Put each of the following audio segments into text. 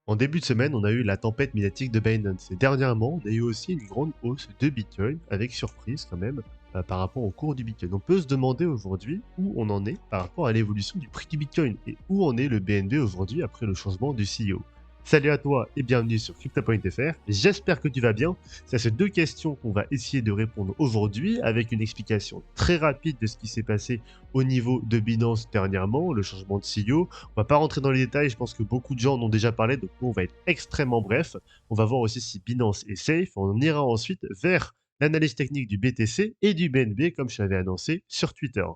En début de semaine, on a eu la tempête médiatique de Binance et dernièrement, on a eu aussi une grande hausse de Bitcoin, avec surprise quand même, par rapport au cours du Bitcoin. On peut se demander aujourd'hui où on en est par rapport à l'évolution du prix du Bitcoin et où en est le BNB aujourd'hui après le changement du CEO. Salut à toi et bienvenue sur Crypto.fr, j'espère que tu vas bien. C'est à ces deux questions qu'on va essayer de répondre aujourd'hui avec une explication très rapide de ce qui s'est passé au niveau de Binance dernièrement, le changement de CEO. On va pas rentrer dans les détails, je pense que beaucoup de gens en ont déjà parlé, donc nous on va être extrêmement bref. On va voir aussi si Binance est safe. On ira ensuite vers l'analyse technique du BTC et du BNB comme je l'avais annoncé sur Twitter.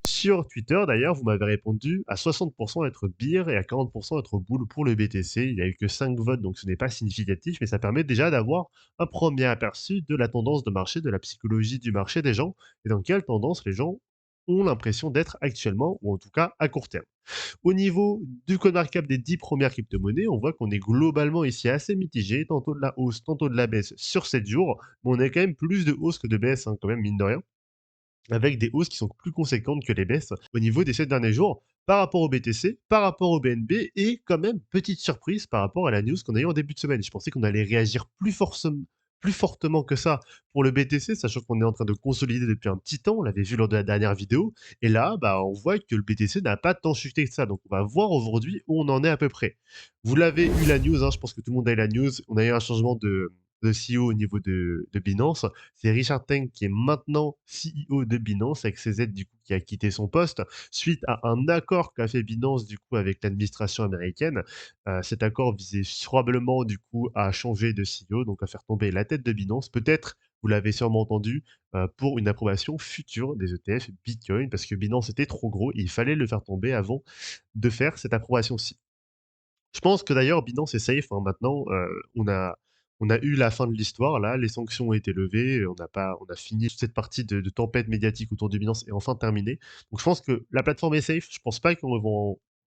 Sur Twitter, d'ailleurs, vous m'avez répondu à 60% être bear et à 40% être bull pour le BTC. Il n'y a eu que 5 votes, donc ce n'est pas significatif, mais ça permet déjà d'avoir un premier aperçu de la tendance de marché, de la psychologie du marché des gens, et dans quelle tendance les gens ont l'impression d'être actuellement, ou en tout cas à court terme. Au niveau du CoinMarketCap des 10 premières crypto-monnaies, on voit qu'on est globalement ici assez mitigé, tantôt de la hausse, tantôt de la baisse sur 7 jours, mais on a quand même plus de hausse que de baisse, hein, quand même, mine de rien, avec des hausses qui sont plus conséquentes que les baisses au niveau des 7 derniers jours par rapport au BTC, par rapport au BNB et quand même petite surprise par rapport à la news qu'on a eu en début de semaine. Je pensais qu'on allait réagir plus fortement que ça pour le BTC, sachant qu'on est en train de consolider depuis un petit temps, on l'avait vu lors de la dernière vidéo, et là, bah, on voit que le BTC n'a pas tant chuté que ça, donc on va voir aujourd'hui où on en est à peu près. Vous l'avez eu la news, hein, je pense que tout le monde a eu la news, on a eu un changement de CEO au niveau de Binance, c'est Richard Teng qui est maintenant CEO de Binance avec CZ du coup qui a quitté son poste suite à un accord qu'a fait Binance du coup avec l'administration américaine. Cet accord visait probablement du coup à changer de CEO, donc à faire tomber la tête de Binance. Peut-être, vous l'avez sûrement entendu, pour une approbation future des ETF Bitcoin parce que Binance était trop gros et il fallait le faire tomber avant de faire cette approbation-ci. Je pense que d'ailleurs Binance est safe, hein, maintenant, on a eu la fin de l'histoire là, les sanctions ont été levées, on a fini toute cette partie de tempête médiatique autour de Binance est enfin terminée. Donc je pense que la plateforme est safe, je pense pas que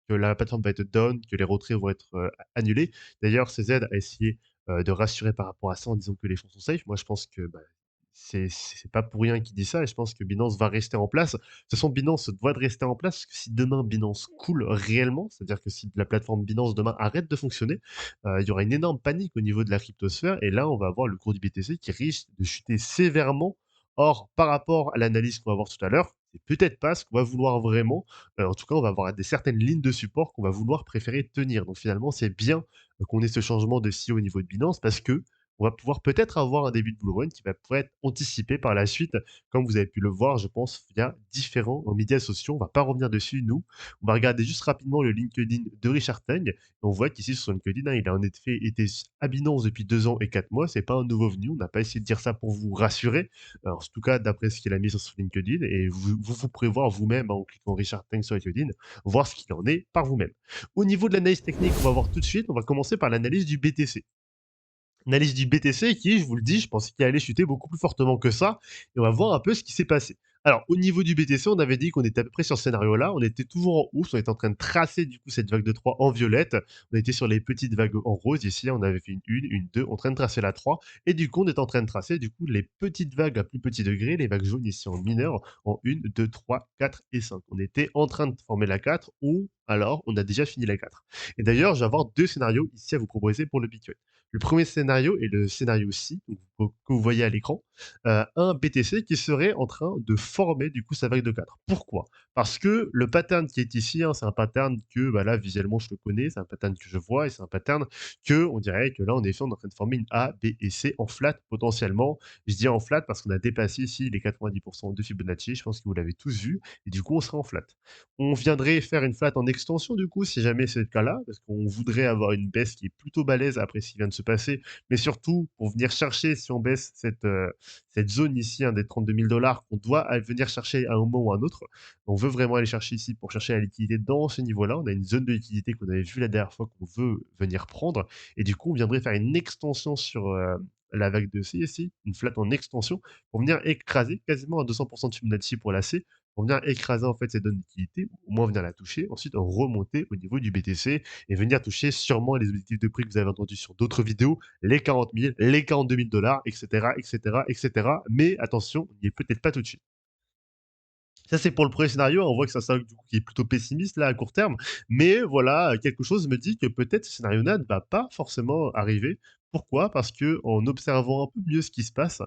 la plateforme va être down, que les retraits vont être, annulés. D'ailleurs, CZ a essayé, de rassurer par rapport à ça en disant que les fonds sont safe. Moi je pense que, bah, c'est pas pour rien qu'il dit ça et je pense que Binance va rester en place. De toute façon, Binance se doit de rester en place, parce que si demain Binance coule réellement, c'est-à-dire que si la plateforme Binance demain arrête de fonctionner, il y aura une énorme panique au niveau de la cryptosphère et là, on va avoir le cours du BTC qui risque de chuter sévèrement. Or, par rapport à l'analyse qu'on va voir tout à l'heure, c'est peut-être pas ce qu'on va vouloir vraiment. En tout cas, on va avoir des certaines lignes de support qu'on va vouloir préférer tenir. Donc finalement, c'est bien qu'on ait ce changement de CEO au niveau de Binance parce que on va pouvoir peut-être avoir un début de bull run qui va pouvoir être anticipé par la suite, comme vous avez pu le voir, je pense, via différents médias sociaux. On va pas revenir dessus, nous. On va regarder juste rapidement le LinkedIn de Richard Teng. Et on voit qu'ici, sur son LinkedIn, hein, il a en effet été à Binance depuis 2 ans et 4 mois. C'est pas un nouveau venu. On n'a pas essayé de dire ça pour vous rassurer. Alors, en tout cas, d'après ce qu'il a mis sur son LinkedIn. Et vous pourrez voir vous-même, hein, en cliquant Richard Teng sur LinkedIn, voir ce qu'il en est par vous-même. Au niveau de l'analyse technique, on va voir tout de suite. On va commencer par l'analyse du BTC. Analyse du BTC qui, je vous le dis, je pensais qu'il allait chuter beaucoup plus fortement que ça. Et on va voir un peu ce qui s'est passé. Alors, au niveau du BTC, on avait dit qu'on était à peu près sur ce scénario-là. On était toujours en hausse. On était en train de tracer du coup cette vague de 3 en violette. On était sur les petites vagues en rose. Ici, on avait fait une 2, en train de tracer la 3. Et du coup, on est en train de tracer du coup les petites vagues à plus petit degré, les vagues jaunes ici en mineur, en 1, 2, 3, 4 et 5. On était en train de former la 4 ou alors on a déjà fini la 4. Et d'ailleurs, je vais avoir deux scénarios ici à vous proposer pour le Bitcoin. Le premier scénario est le scénario C, donc, que vous voyez à l'écran, un BTC qui serait en train de former du coup sa vague de 4. Pourquoi? Parce que le pattern qui est ici, hein, c'est un pattern que bah, là visuellement je le connais, c'est un pattern que je vois et c'est un pattern que on dirait que là en effet on est en train de former une A, B et C en flat potentiellement. Je dis en flat parce qu'on a dépassé ici les 90% de Fibonacci, je pense que vous l'avez tous vu, et du coup on serait en flat. On viendrait faire une flat en extension du coup, si jamais c'est le cas-là, parce qu'on voudrait avoir une baisse qui est plutôt balèze après ce qui vient de se passer, mais surtout pour venir chercher, si on baisse cette zone ici, hein, des 32 000 dollars qu'on doit venir chercher à un moment ou à un autre. On veut vraiment aller chercher ici pour chercher la liquidité dans ce niveau-là. On a une zone de liquidité qu'on avait vue la dernière fois qu'on veut venir prendre, et du coup on viendrait faire une extension sur la vague de C ici, une flat en extension, pour venir écraser quasiment à 200% de Fibonacci pour la C, pour venir écraser en fait cette zone de liquidité, au moins venir la toucher, ensuite remonter au niveau du BTC et venir toucher sûrement les objectifs de prix que vous avez entendus sur d'autres vidéos, les 40 000, les 42 000 dollars, etc., etc., etc. Mais attention, on n'y est peut-être pas tout de suite. Ça, c'est pour le premier scénario. On voit que ça, du coup, qui est plutôt pessimiste là à court terme. Mais voilà, quelque chose me dit que peut-être ce scénario-là ne va pas forcément arriver. Pourquoi? Parce que en observant un peu mieux ce qui se passe,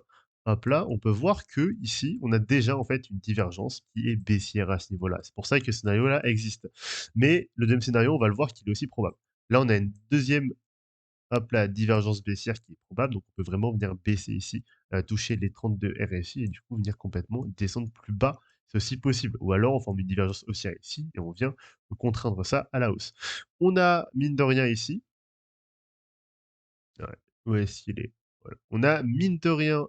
hop là, on peut voir que ici, on a déjà en fait une divergence qui est baissière à ce niveau-là. C'est pour ça que ce scénario-là existe. Mais le deuxième scénario, on va le voir qu'il est aussi probable. Là, on a une deuxième hop là, divergence baissière qui est probable, donc on peut vraiment venir baisser ici, toucher les 32 RSI et du coup venir complètement descendre plus bas, c'est aussi possible. Ou alors on forme une divergence haussière ici et on vient contraindre ça à la hausse. On a mine de rien ici, ouais, où est-ce qu'il est? Voilà. On a mine de rien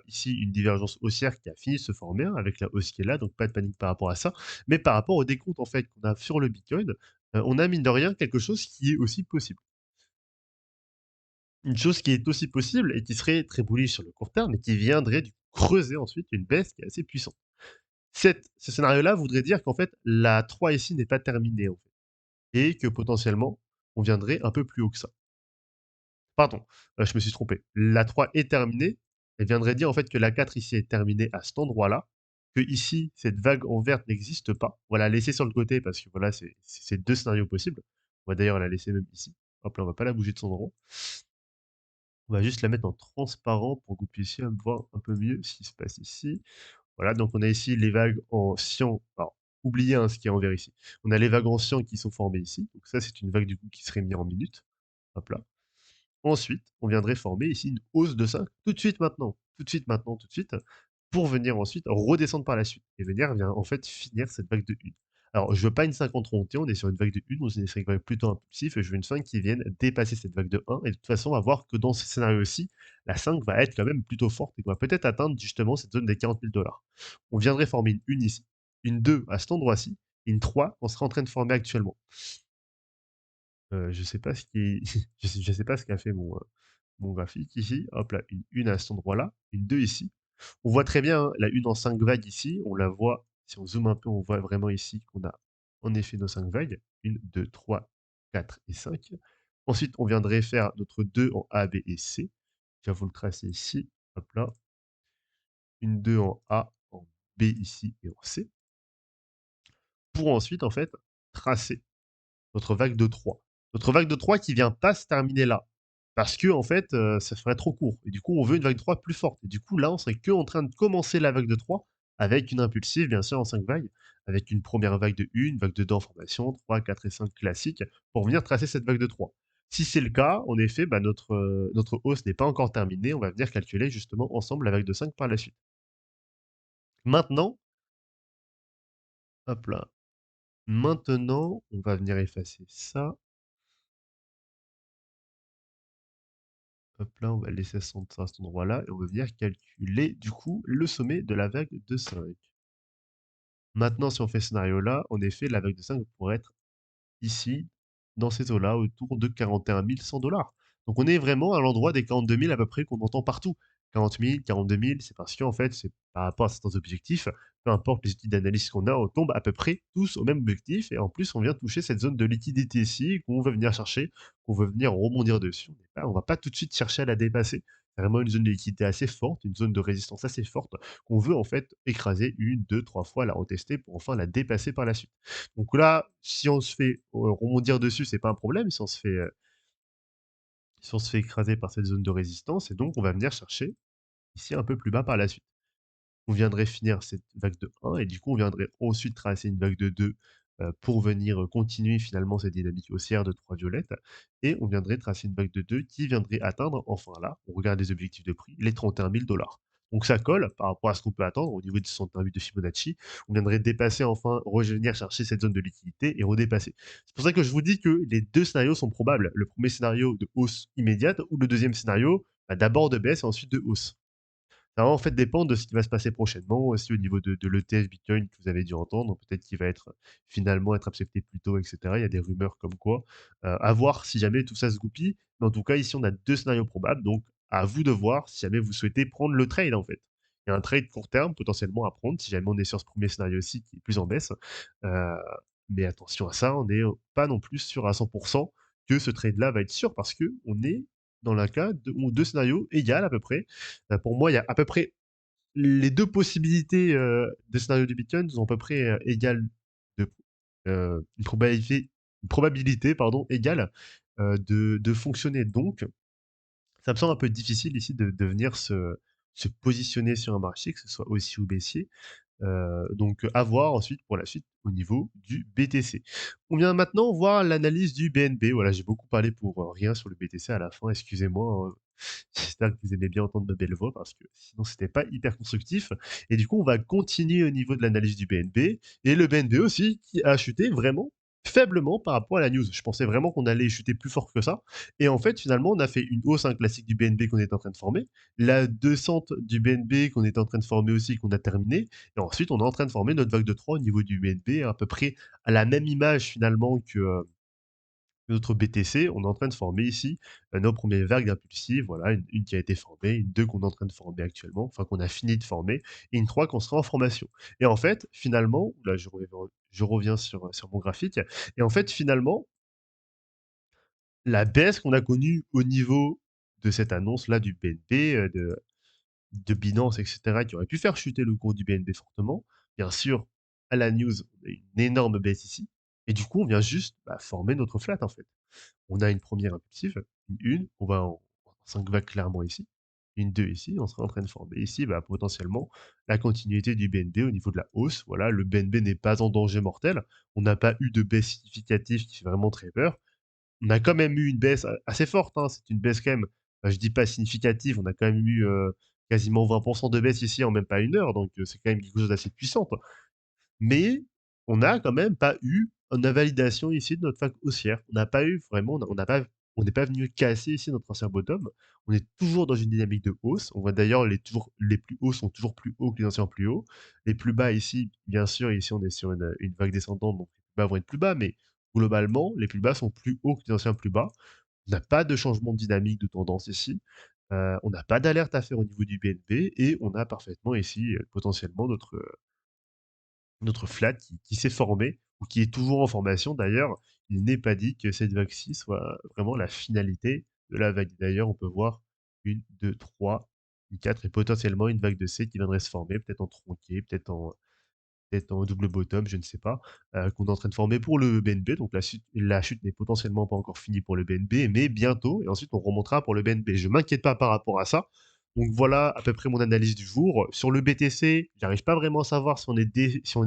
ici une divergence haussière qui a fini de se former hein, avec la hausse qui est là, donc pas de panique par rapport à ça. Mais par rapport au décompte en fait qu'on a sur le Bitcoin, on a mine de rien quelque chose qui est aussi possible. Une chose qui est aussi possible et qui serait très bullish sur le court terme et qui viendrait du creuser ensuite une baisse qui est assez puissante. Ce scénario-là voudrait dire qu'en fait, la 3 ici n'est pas terminée en fait et que potentiellement, on viendrait un peu plus haut que ça. Pardon, je me suis trompé. La 3 est terminée, elle viendrait dire en fait que la 4 ici est terminée à cet endroit-là, que ici, cette vague en verte n'existe pas. On va la laisser sur le côté parce que voilà, c'est 2 scénarios possibles. On va d'ailleurs la laisser même ici. Hop là, on va pas la bouger de son endroit. On va juste la mettre en transparent pour que vous puissiez voir un peu mieux ce qui se passe ici. Voilà, donc on a ici les vagues en cyan. Alors, oubliez hein, ce qui est en vert ici. On a les vagues en cyan qui sont formées ici. Donc ça, c'est une vague du coup qui serait mise en minutes. Hop là. Ensuite, on viendrait former ici une hausse de 5 tout de suite maintenant, tout de suite maintenant, tout de suite, pour venir ensuite redescendre par la suite et venir en fait finir cette vague de 1. Alors, je veux pas une 50 remontée, on est sur une vague de 1, on est sur une vague plutôt impulsive et je veux une 5 qui vienne dépasser cette vague de 1. Et de toute façon, on va voir que dans ce scénario-ci, la 5 va être quand même plutôt forte et qu'on va peut-être atteindre justement cette zone des 40 000 $. On viendrait former une 1 ici, une 2 à cet endroit-ci, et une 3 qu'on sera en train de former actuellement. Je sais pas ce qui je sais pas ce qu'a fait mon graphique ici. Hop là, une à cet endroit-là, une 2 ici. On voit très bien, hein, la une en 5 vagues ici, on la voit, si on zoome un peu, on voit vraiment ici qu'on a en effet nos 5 vagues. Une, 2, 3, 4 et 5. Ensuite, on viendrait faire notre 2 en A, B et C. Je vais vous le tracer ici. Hop là. Une 2 en A, en B ici et en C. Pour ensuite, en fait, tracer notre vague de 3. Notre vague de 3 qui vient pas se terminer là. Parce que en fait, ça ferait trop court. Et du coup, on veut une vague de 3 plus forte. Et du coup, là, on serait que en train de commencer la vague de 3 avec une impulsive, bien sûr, en 5 vagues, avec une première vague de 1, vague de 2 en formation, 3, 4 et 5 classiques, pour venir tracer cette vague de 3. Si c'est le cas, en effet, bah, notre hausse n'est pas encore terminée. On va venir calculer justement ensemble la vague de 5 par la suite. Maintenant, hop là. Maintenant, on va venir effacer ça. Hop là, on va laisser ça à cet endroit-là et on va venir calculer du coup le sommet de la vague de 5. Maintenant, si on fait ce scénario-là, en effet, la vague de 5 pourrait être ici, dans ces eaux-là, autour de 41 100 $. Donc on est vraiment à l'endroit des 42 000 à peu près qu'on entend partout. 40 000, 42 000, c'est parce qu'en fait, c'est par rapport à certains objectifs, peu importe les outils d'analyse qu'on a, on tombe à peu près tous au même objectif et en plus, on vient toucher cette zone de liquidité ici qu'on veut venir chercher, qu'on veut venir rebondir dessus. On va pas tout de suite chercher à la dépasser. C'est vraiment une zone de liquidité assez forte, une zone de résistance assez forte qu'on veut en fait écraser une, deux, trois fois, la retester pour enfin la dépasser par la suite. Donc là, si on se fait rebondir dessus, c'est pas un problème. Si on se fait écraser par cette zone de résistance, et donc on va venir chercher ici un peu plus bas par la suite. On viendrait finir cette vague de 1 et du coup, on viendrait ensuite tracer une vague de 2 pour venir continuer finalement cette dynamique haussière de 3 violettes et on viendrait tracer une vague de 2 qui viendrait atteindre, enfin là, on regarde les objectifs de prix, les 31 000 $. Donc ça colle par rapport à ce qu'on peut attendre au niveau du 61,8 de Fibonacci. On viendrait dépasser enfin, revenir chercher cette zone de liquidité et redépasser. C'est pour ça que je vous dis que les deux scénarios sont probables. Le premier scénario de hausse immédiate ou le deuxième scénario bah, d'abord de baisse et ensuite de hausse. Ça va en fait dépendre de ce qui va se passer prochainement, aussi au niveau de l'ETF Bitcoin que vous avez dû entendre. Peut-être qu'il va être finalement être accepté plus tôt, et cetera. Il y a des rumeurs comme quoi. À voir si jamais tout ça se goupille. Mais en tout cas, ici, on a 2 scénarios probables, donc à vous de voir si jamais vous souhaitez prendre le trade, en fait. Il y a un trade court terme potentiellement à prendre si jamais on est sur ce premier scénario-ci qui est plus en baisse. Heu, mais attention à ça, on n'est pas non plus sûr à 100 que ce trade-là va être sûr parce qu'on est dans le cas de ou 2 scénarios égales à peu près. Pour moi, il y a à peu près les 2 possibilités, de scénario du Bitcoin sont à peu près, égales de une probabilité pardon, égale, de fonctionner. Donc ça me semble un peu difficile ici de venir se positionner sur un marché, que ce soit haussier ou baissier. Donc, à voir ensuite pour la suite au niveau du BTC. On vient maintenant voir l'analyse du BNB. Voilà, j'ai beaucoup parlé pour rien sur le BTC à la fin, excusez-moi, hein. J'espère que vous aimez bien entendre ma belle voix parce que sinon c'était pas hyper constructif. Et du coup, on va continuer au niveau de l'analyse du BNB et le BNB aussi qui a chuté vraiment faiblement par rapport à la news. Je pensais vraiment qu'on allait chuter plus fort que ça. Et en fait, finalement, on a fait une hausse, un classique du BNB qu'on est en train de former, la descente du BNB qu'on est en train de former aussi, qu'on a terminé, et ensuite on est en train de former notre vague de 3 au niveau du BNB, à peu près à la même image finalement que notre BTC. On est en train de former ici nos premières vagues impulsives. Voilà, une qui a été formée, une 2 qu'on est en train de former actuellement, enfin qu'on a fini de former, et une 3 qu'on sera en formation. Et en fait, finalement, là je reviens sur mon graphique, et en fait, finalement, la baisse qu'on a connue au niveau de cette annonce-là du BNB, de Binance, et cetera, qui aurait pu faire chuter le cours du BNB fortement. Bien sûr, à la news, on a une énorme baisse ici, et du coup, on vient juste, bah, former notre flat, en fait. On a une première impulsive, une, on va en 5 vagues clairement ici, une 2 ici, on sera en train de former ici, bah, potentiellement la continuité du BNB au niveau de la hausse. Voilà, le BNB n'est pas en danger mortel, on n'a pas eu de baisse significative qui fait vraiment très peur. On a quand même eu une baisse assez forte, hein, c'est une baisse quand même, je dis pas significative, on a quand même eu, quasiment 20 de baisse ici en même pas une heure, donc c'est quand même quelque chose d'assez puissant. Mais on n'a quand même pas eu une invalidation ici de notre vague haussière. On n'a pas eu vraiment, on n'est pas venu casser ici notre ancien bottom. On est toujours dans une dynamique de hausse. On voit d'ailleurs les plus hauts sont toujours plus hauts que les anciens plus hauts. Les plus bas ici, bien sûr, ici on est sur une vague descendante, donc les plus bas vont être plus bas, mais globalement, les plus bas sont plus hauts que les anciens plus bas. On n'a pas de changement de dynamique de tendance ici. On n'a pas d'alerte à faire au niveau du BNB et on a parfaitement ici potentiellement notre flat qui s'est formé ou qui est toujours en formation. D'ailleurs, il n'est pas dit que cette vague-ci soit vraiment la finalité de la vague. D'ailleurs, on peut voir une, 2, 3, une 4 et potentiellement une vague de C qui viendrait se former, peut-être en tronqué, peut-être en double bottom, je ne sais pas, qu'on est en train de former pour le BNB. Donc la chute n'est potentiellement pas encore finie pour le BNB, mais bientôt, et ensuite on remontera pour le BNB. Je ne m'inquiète pas par rapport à ça. Donc voilà à peu près mon analyse du jour. Sur le BTC, j'arrive pas vraiment à savoir si on est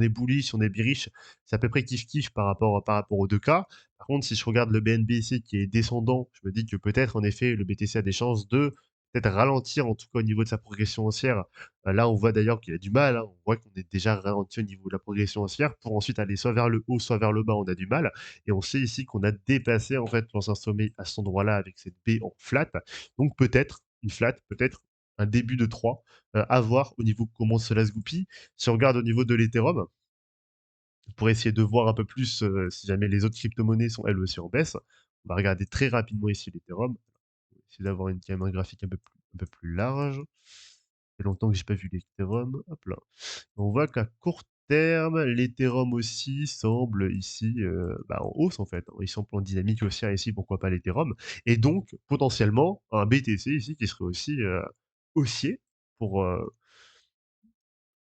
bullish, si on est bearish. C'est à peu près kiff-kiff par rapport aux deux cas. Par contre, si je regarde le BNB ici qui est descendant, je me dis que peut-être en effet le BTC a des chances de peut-être ralentir en tout cas au niveau de sa progression haussière. Là, on voit d'ailleurs qu'il a du mal, hein. On voit qu'on est déjà ralenti au niveau de la progression haussière pour ensuite aller soit vers le haut, soit vers le bas. On a du mal. Et on sait ici qu'on a dépassé en fait l'ancien sommet à cet endroit-là avec cette B en flat. Donc peut-être une flat, peut-être un début de 3 à voir au niveau comment cela se goupille. Si on regarde au niveau de l'Ethereum, pour essayer de voir un peu plus si jamais les autres crypto-monnaies sont elles aussi en baisse, on va regarder très rapidement ici l'Ethereum. Essayer d'avoir quand même un graphique un peu plus large. Ça fait longtemps que j'ai pas vu l'Ethereum. Hop là. On voit qu'à court terme, l'Ethereum aussi semble ici bah, en hausse en fait, hein. Il semble en dynamique haussière ici, pourquoi pas l'Ethereum. Et donc, potentiellement, un BTC ici qui serait aussi haussier pour,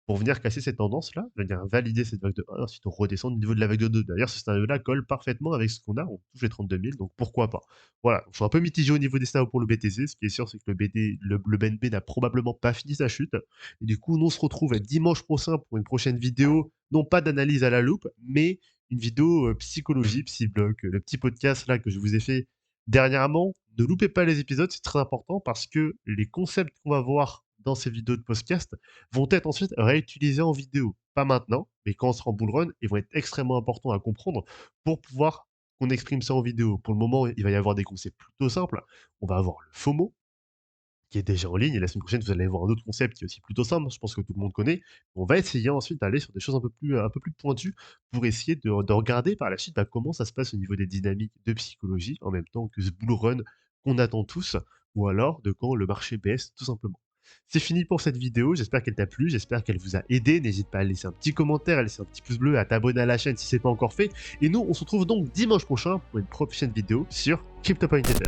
pour venir casser cette tendance-là, venir valider cette vague de 1, ensuite on redescend au niveau de la vague de 2. D'ailleurs, ce scénario-là colle parfaitement avec ce qu'on a, on touche les 32 000, donc pourquoi pas. Voilà, je suis un peu mitigé au niveau des scénarios pour le BTC, ce qui est sûr, c'est que le BNB n'a probablement pas fini sa chute, et du coup, nous on se retrouve dimanche prochain pour une prochaine vidéo, non pas d'analyse à la loupe, mais une vidéo psychologie, psy-bloc, le petit podcast là que je vous ai fait dernièrement. Ne loupez pas les épisodes, c'est très important parce que les concepts qu'on va voir dans ces vidéos de podcast vont être ensuite réutilisés en vidéo. Pas maintenant, mais quand on sera en bull run, ils vont être extrêmement importants à comprendre pour pouvoir qu'on exprime ça en vidéo. Pour le moment, il va y avoir des concepts plutôt simples. On va avoir le FOMO, qui est déjà en ligne, et la semaine prochaine, vous allez voir un autre concept qui est aussi plutôt simple, je pense que tout le monde connaît. On va essayer ensuite d'aller sur des choses un peu plus pointues pour essayer de regarder par la suite bah, comment ça se passe au niveau des dynamiques de psychologie, en même temps que ce bull run qu'on attend tous, ou alors de quand le marché baisse, tout simplement. C'est fini pour cette vidéo, j'espère qu'elle t'a plu, j'espère qu'elle vous a aidé. N'hésite pas à laisser un petit commentaire, à laisser un petit pouce bleu, à t'abonner à la chaîne si ce n'est pas encore fait. Et nous, on se retrouve donc dimanche prochain pour une prochaine vidéo sur CryptoPoint Ether.